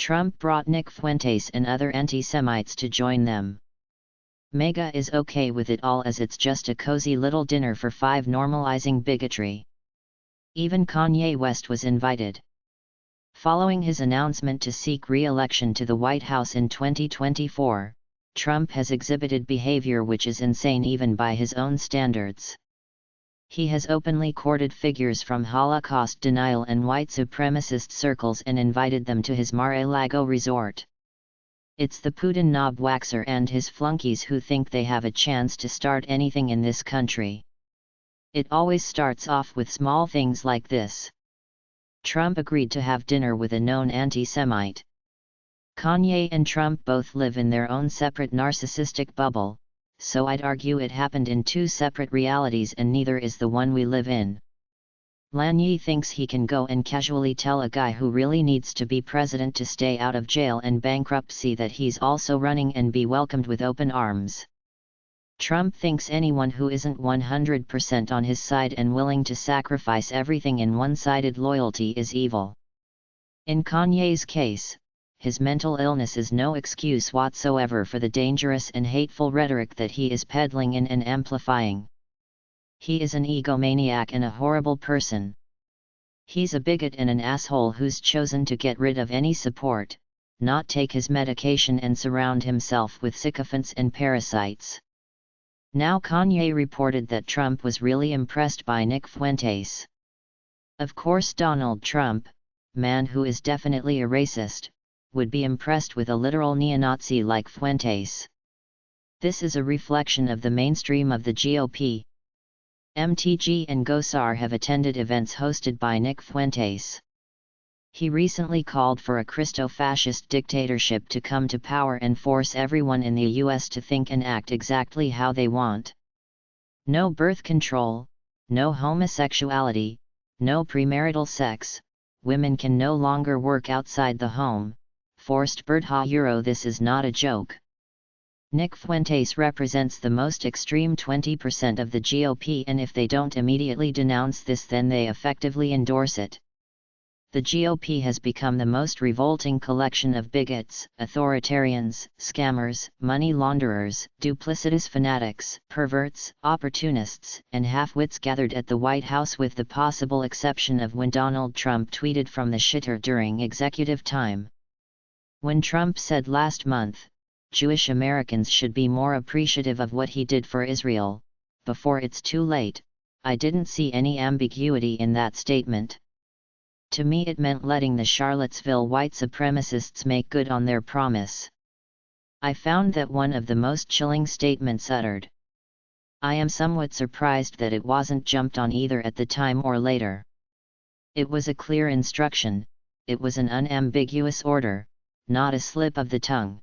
Trump brought Nick Fuentes and other anti-Semites to join them. MAGA is okay with it all as it's just a cozy little dinner for five normalizing bigotry. Even Kanye West was invited. Following his announcement to seek re-election to the White House in 2024, Trump has exhibited behavior which is insane even by his own standards. He has openly courted figures from Holocaust denial and white supremacist circles and invited them to his Mar-A-Lago resort. It's the Putin knob waxer and his flunkies who think they have a chance to start anything in this country. It always starts off with small things like this. Trump agreed to have dinner with a known anti-Semite. Kanye and Trump both live in their own separate narcissistic bubble, so I'd argue it happened in two separate realities and neither is the one we live in. Kanye thinks he can go and casually tell a guy who really needs to be president to stay out of jail and bankruptcy that he's also running and be welcomed with open arms. Trump thinks anyone who isn't 100% on his side and willing to sacrifice everything in one-sided loyalty is evil. In Kanye's case, his mental illness is no excuse whatsoever for the dangerous and hateful rhetoric that he is peddling in and amplifying. He is an egomaniac and a horrible person. He's a bigot and an asshole who's chosen to get rid of any support, not take his medication and surround himself with sycophants and parasites. Now Kanye reported that Trump was really impressed by Nick Fuentes. Of course Donald Trump, man who is definitely a racist, would be impressed with a literal neo-Nazi like Fuentes. This is a reflection of the mainstream of the GOP. MTG and Gosar have attended events hosted by Nick Fuentes. He recently called for a Christo-fascist dictatorship to come to power and force everyone in the US to think and act exactly how they want. No birth control, no homosexuality, no premarital sex, women can no longer work outside the home. Forced birth. This is not a joke. Nick Fuentes represents the most extreme 20% of the GOP, and if they don't immediately denounce this, then they effectively endorse it. The GOP has become the most revolting collection of bigots, authoritarians, scammers, money launderers, duplicitous fanatics, perverts, opportunists, and half-wits gathered at the White House, with the possible exception of when Donald Trump tweeted from the shitter during executive time. When Trump said last month, Jewish Americans should be more appreciative of what he did for Israel, before it's too late, I didn't see any ambiguity in that statement. To me it meant letting the Charlottesville white supremacists make good on their promise. I found that one of the most chilling statements uttered. I am somewhat surprised that it wasn't jumped on either at the time or later. It was a clear instruction, it was an unambiguous order, not a slip of the tongue.